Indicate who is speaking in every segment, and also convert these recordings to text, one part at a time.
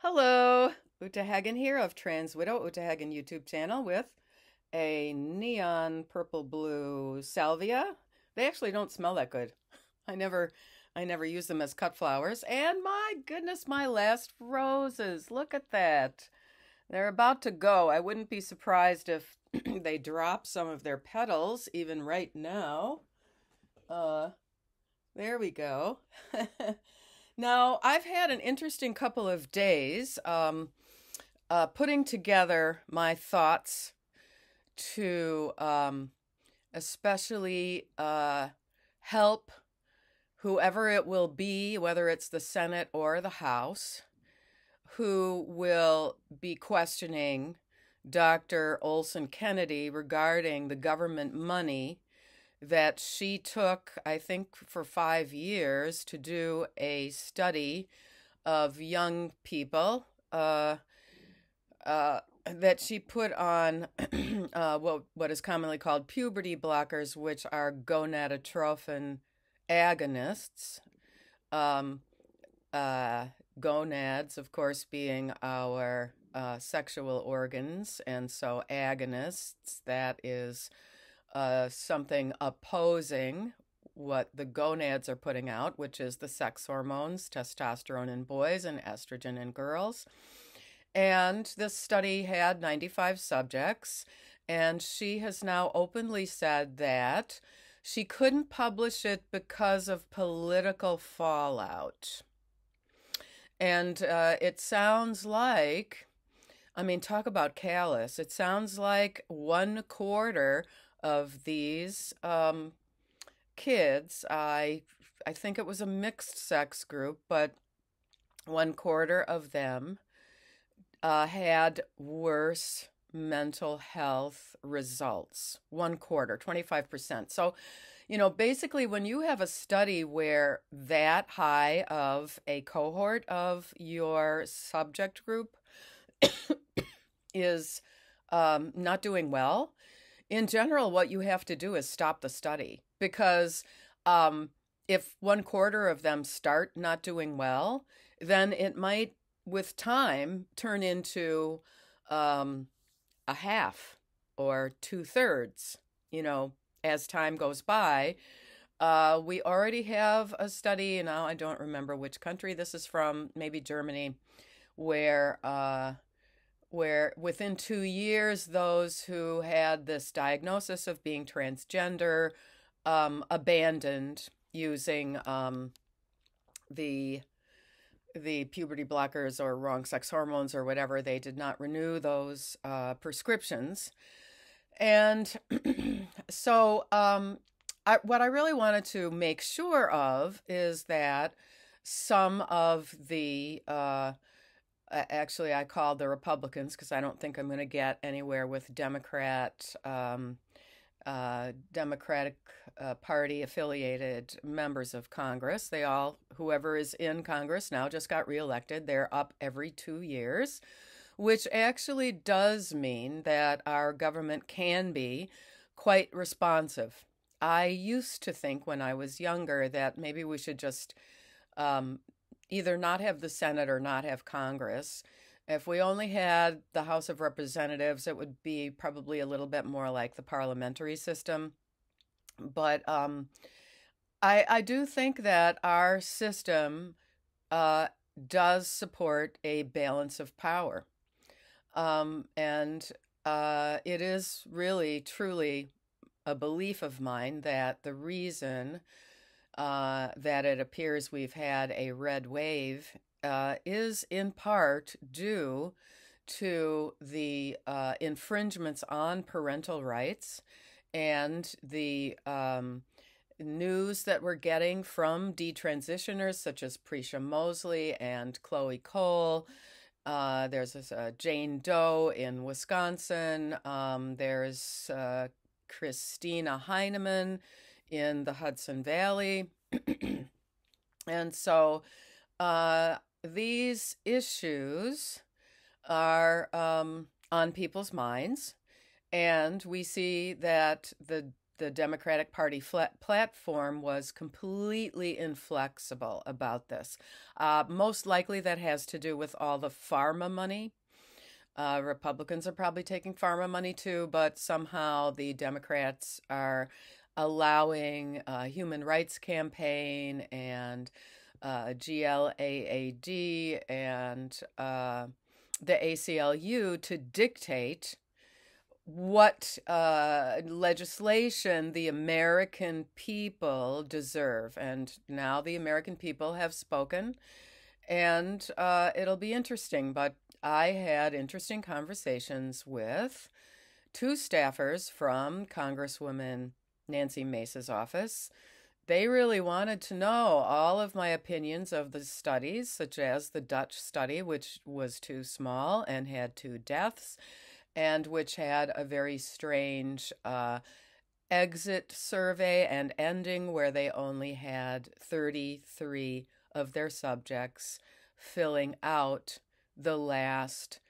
Speaker 1: Hello, Uta Hagen here of Trans Widow Uta Hagen YouTube channel with a neon purple blue salvia. They actually don't smell that good. I never I never use them as cut flowers. And my goodness, my last roses. Look at that. They're about to go. I wouldn't be surprised if they drop some of their petals even right now. Uh, there we go. Now, I've had an interesting couple of days putting together my thoughts to especially help whoever it will be, whether it's the Senate or the House, who will be questioning Dr. Olson-Kennedy regarding the government money that she took, I think, for 5 years to do a study of young people that she put on what is commonly called puberty blockers, which are gonadatrophin agonists. Um, Gonads, of course, being our sexual organs, and so agonists, that is something opposing what the gonads are putting out, which is the sex hormones, testosterone in boys and estrogen in girls. And this study had 95 subjects, and she has now openly said that she couldn't publish it because of political fallout. And it sounds like, I mean, talk about callous. It sounds like 1/4 of these kids, I think it was a mixed sex group, but 1/4 of them had worse mental health results. 1/4, 25%. So, basically, when you have a study where that high of a cohort of your subject group is not doing well, in general, what you have to do is stop the study, because if 1/4 of them start not doing well, then it might, with time, turn into a half or 2/3, as time goes by. We already have a study, now I don't remember which country this is from, maybe Germany, where within 2 years, those who had this diagnosis of being transgender abandoned using the puberty blockers or wrong sex hormones or whatever. They did not renew those prescriptions. And so what I really wanted to make sure of is that some of the actually, I called the Republicans because I don't think I'm going to get anywhere with Democratic Party affiliated members of Congress. They all, whoever is in Congress now, just got reelected. They're up every 2 years, which actually does mean that our government can be quite responsive. I used to think when I was younger that maybe we should just either not have the Senate or not have Congress. If we only had the House of Representatives, it would be probably a little bit more like the parliamentary system. But I do think that our system does support a balance of power. And it is really, truly a belief of mine that the reason that it appears we've had a red wave is in part due to the infringements on parental rights and the news that we're getting from detransitioners such as Prisha Mosley and Chloe Cole. There's this Jane Doe in Wisconsin. There's Christina Heinemann in the Hudson Valley. And so these issues are on people's minds, and we see that the Democratic Party platform was completely inflexible about this. Most likely that has to do with all the pharma money. Republicans are probably taking pharma money too, but somehow the Democrats are allowing Human Rights Campaign and GLAAD and the ACLU to dictate what legislation the American people deserve. And now the American people have spoken, and it'll be interesting. But I had interesting conversations with two staffers from Congresswoman Nancy Mace's office. They really wanted to know all of my opinions of the studies, such as the Dutch study, which was too small and had 2 deaths, and which had a very strange exit survey and ending where they only had 33 of their subjects filling out the last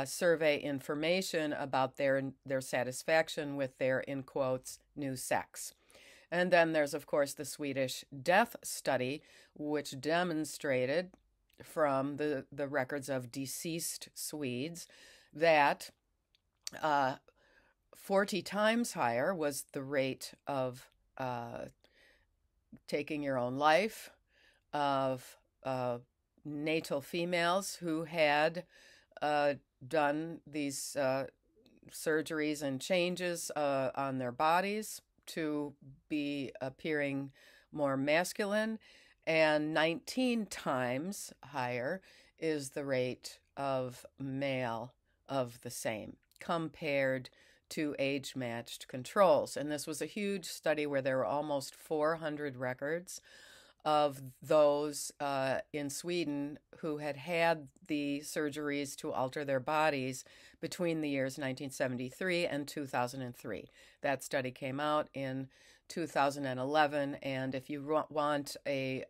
Speaker 1: survey information about their satisfaction with their, in quotes, new sex. And then there's, of course, the Swedish death study, which demonstrated from the records of deceased Swedes that 40 times higher was the rate of taking your own life of natal females who had done these surgeries and changes on their bodies to be appearing more masculine, and 19 times higher is the rate of male of the same compared to age-matched controls. And this was a huge study where there were almost 400 records of those in Sweden who had had the surgeries to alter their bodies between the years 1973 and 2003. That study came out in 2011, and if you want a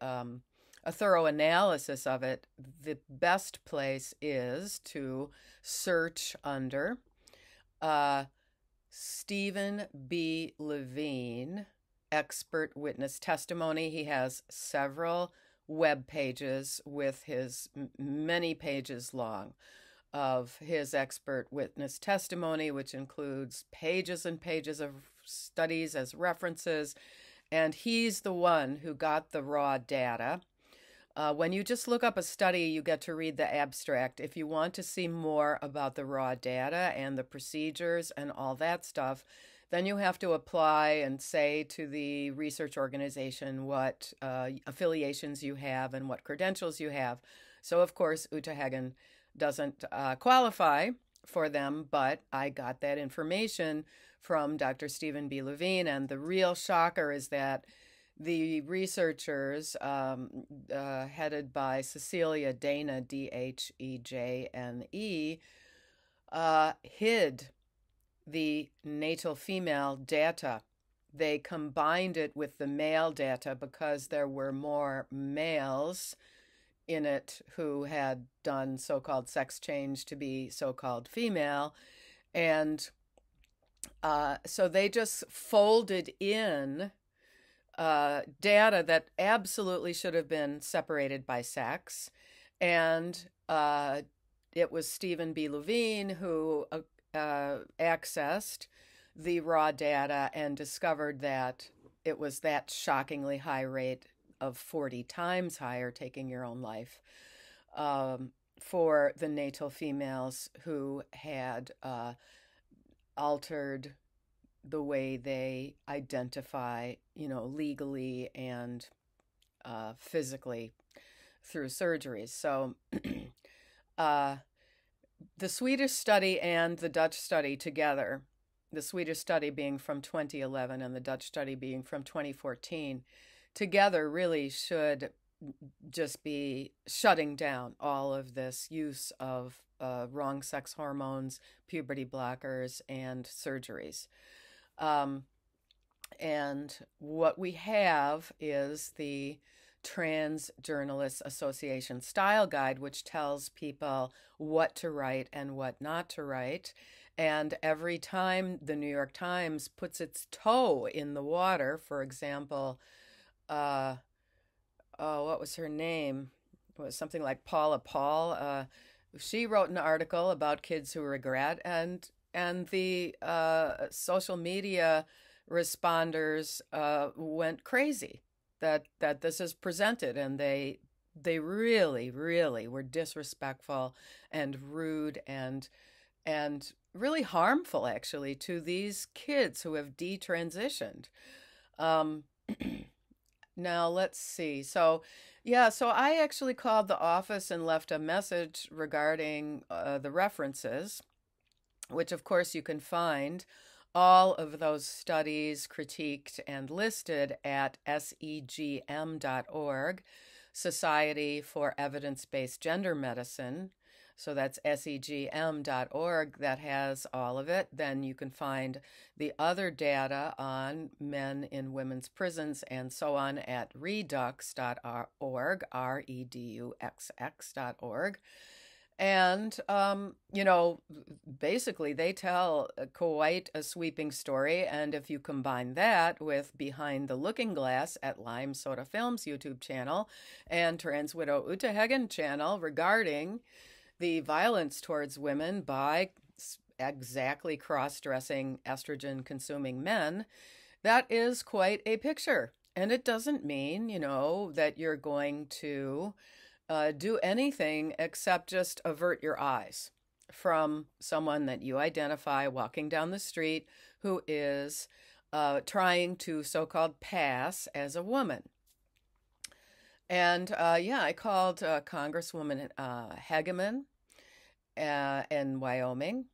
Speaker 1: thorough analysis of it, the best place is to search under Stephen B. Levine, expert witness testimony. He has several web pages with his many pages long of his expert witness testimony, which includes pages and pages of studies as references. And he's the one who got the raw data. When you just look up a study, you get to read the abstract. If you want to see more about the raw data and the procedures and all that stuff, then you have to apply and say to the research organization what affiliations you have and what credentials you have. So, of course, Uta Hagen doesn't qualify for them, but I got that information from Dr. Stephen B. Levine, and the real shocker is that the researchers headed by Cecilia Dana, Dhejne, hid the natal female data. They combined it with the male data because there were more males in it who had done so-called sex change to be so-called female. And so they just folded in data that absolutely should have been separated by sex. And it was Stephen B. Levine who accessed the raw data and discovered that it was that shockingly high rate of 40 times higher taking your own life for the natal females who had altered the way they identify, legally and physically through surgeries. So the Swedish study and the Dutch study together, the Swedish study being from 2011 and the Dutch study being from 2014, together really should just be shutting down all of this use of wrong sex hormones, puberty blockers, and surgeries. And what we have is the Trans Journalists Association Style Guide, which tells people what to write and what not to write. And every time the New York Times puts its toe in the water, for example, uh, oh, what was her name? It was something like Paula Paul. She wrote an article about kids who regret, and the social media responders went crazy that this is presented, and they really, really were disrespectful and rude and really harmful, actually, to these kids who have detransitioned. Um, Now, let's see. So, yeah, so I actually called the office and left a message regarding the references, which of course you can find all of those studies critiqued and listed at segm.org, Society for Evidence-Based Gender Medicine. So that's segm.org, that has all of it. Then you can find the other data on men in women's prisons and so on at redux.org, reduxx.org. And, basically they tell quite a sweeping story. And if you combine that with Behind the Looking Glass at Lime Soda Films YouTube channel and Trans Widow Ute Hagen channel regarding the violence towards women by exactly cross-dressing estrogen-consuming men, that is quite a picture. And it doesn't mean, that you're going to do anything except just avert your eyes from someone that you identify walking down the street who is trying to so-called pass as a woman. And I called Congresswoman Hageman in Wyoming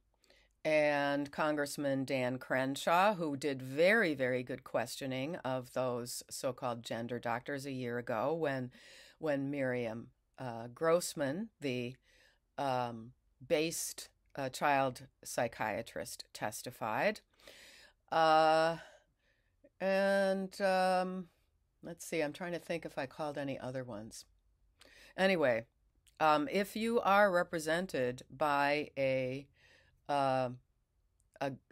Speaker 1: and Congressman Dan Crenshaw, who did very, very good questioning of those so-called gender doctors a year ago when Miriam Grossman, the based child psychiatrist, testified. Let's see, I'm trying to think if I called any other ones. Anyway, if you are represented by a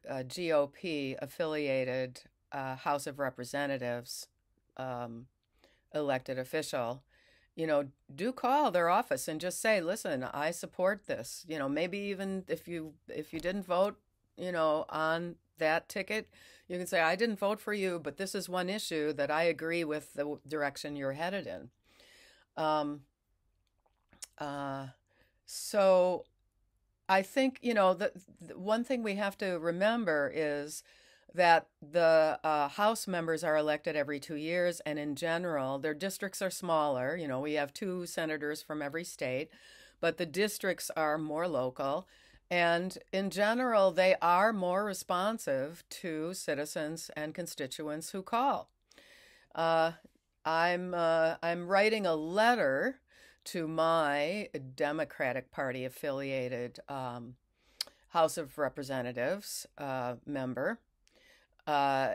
Speaker 1: GOP-affiliated House of Representatives elected official, do call their office and just say, listen, I support this. Maybe even if you didn't vote, on that ticket, you can say, I didn't vote for you, but this is one issue that I agree with the direction you're headed in. So I think, the one thing we have to remember is that the House members are elected every 2 years, and in general, their districts are smaller. We have 2 senators from every state, but the districts are more local. And in general, they are more responsive to citizens and constituents who call. I'm writing a letter to my Democratic Party affiliated House of Representatives member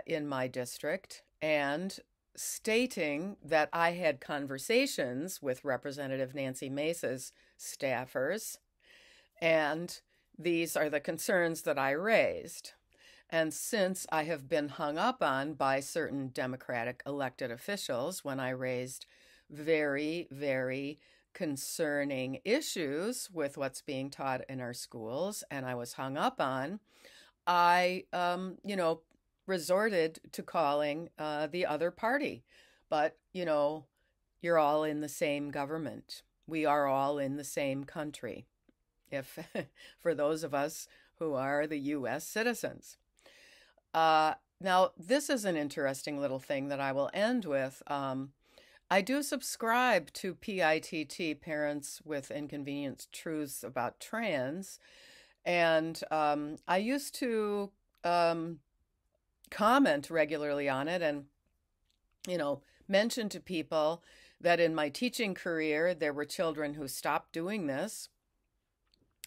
Speaker 1: in my district, and stating that I had conversations with Representative Nancy Mace's staffers, and these are the concerns that I raised. And since I have been hung up on by certain Democratic elected officials when I raised very, very concerning issues with what's being taught in our schools, and I was hung up on, I, resorted to calling the other party. But, you're all in the same government. We are all in the same country, if for those of us who are the U.S. citizens. Now, this is an interesting little thing that I will end with. I do subscribe to PITT, Parents with Inconvenient Truths About Trans, and I used to comment regularly on it and, mention to people that in my teaching career, there were children who stopped doing this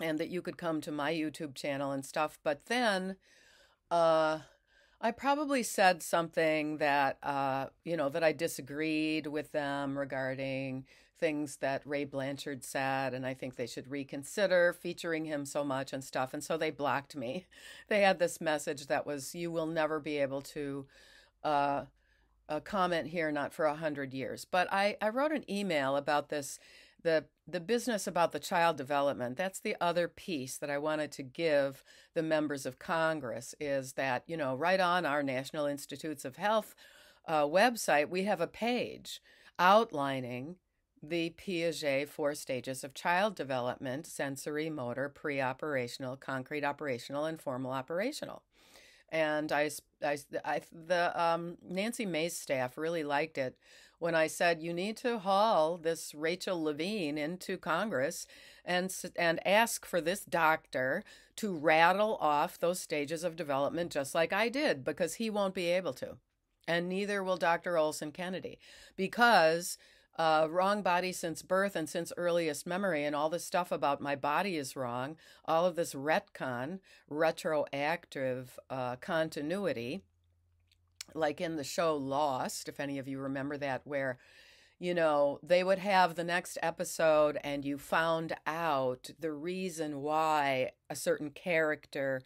Speaker 1: and that you could come to my YouTube channel and stuff. But then I I probably said something that, that I disagreed with them regarding things that Ray Blanchard said, and I think they should reconsider featuring him so much and stuff. And so they blocked me. They had this message that was, "You will never be able to uh, comment here, not for 100 years." But I wrote an email about this, the business about the child development. That's the other piece that I wanted to give the members of Congress is that, right on our National Institutes of Health website, we have a page outlining the Piaget 4 stages of child development: sensory, motor, pre-operational, concrete operational, and formal operational. And the Nancy Mace staff really liked it when I said, you need to haul this Rachel Levine into Congress and ask for this doctor to rattle off those stages of development just like I did, because he won't be able to. And neither will Dr. Olson-Kennedy, because wrong body since birth and since earliest memory, and all this stuff about my body is wrong, all of this retcon, retroactive continuity, like in the show Lost, if any of you remember that, where, they would have the next episode and you found out the reason why a certain character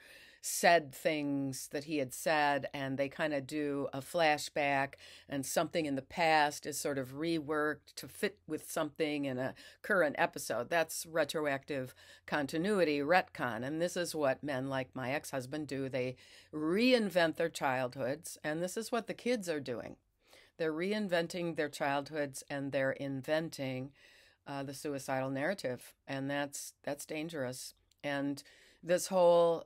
Speaker 1: said things that he had said, and they kind of do a flashback, and something in the past is sort of reworked to fit with something in a current episode. That's retroactive continuity, retcon. And this is what men like my ex-husband do. They reinvent their childhoods, and this is what the kids are doing. They're reinventing their childhoods, and they're inventing the suicidal narrative, and that's dangerous. And this whole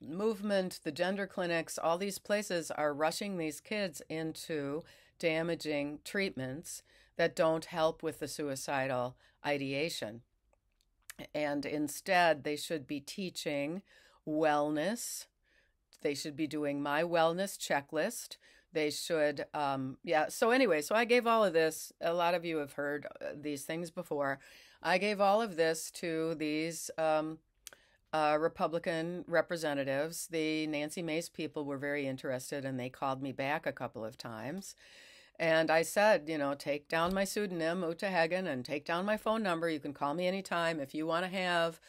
Speaker 1: movement, the gender clinics, all these places are rushing these kids into damaging treatments that don't help with the suicidal ideation. And instead, they should be teaching wellness. They should be doing my wellness checklist. They should, So anyway, so I gave all of this. A lot of you have heard these things before. I gave all of this to these Republican representatives. The Nancy Mace people were very interested, and they called me back a couple of times. And I said, take down my pseudonym, Uta Hagen, and take down my phone number. You can call me anytime if you want to have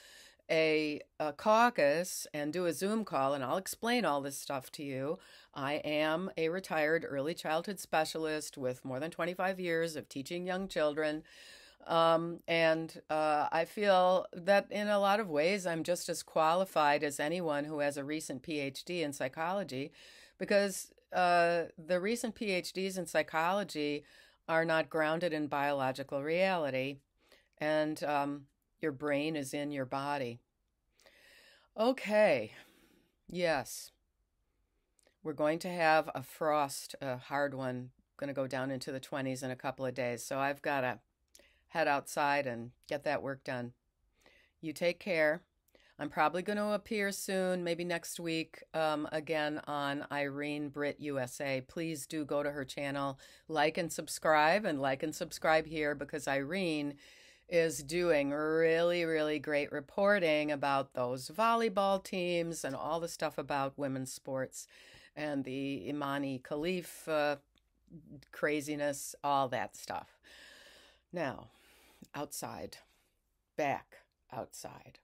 Speaker 1: a caucus and do a Zoom call, and I'll explain all this stuff to you. I am a retired early childhood specialist with more than 25 years of teaching young children. I feel that in a lot of ways, I'm just as qualified as anyone who has a recent PhD in psychology, because the recent PhDs in psychology are not grounded in biological reality, and your brain is in your body. Okay, yes, we're going to have a frost, a hard one, going to go down into the 20s in a couple of days, so I've got to head outside and get that work done. You take care. I'm probably going to appear soon, maybe next week, again on Irene Britt USA. Please do go to her channel, like and subscribe here, because Irene is doing really, really great reporting about those volleyball teams and all the stuff about women's sports and the Imani Khalif craziness, all that stuff. Now, outside, back outside.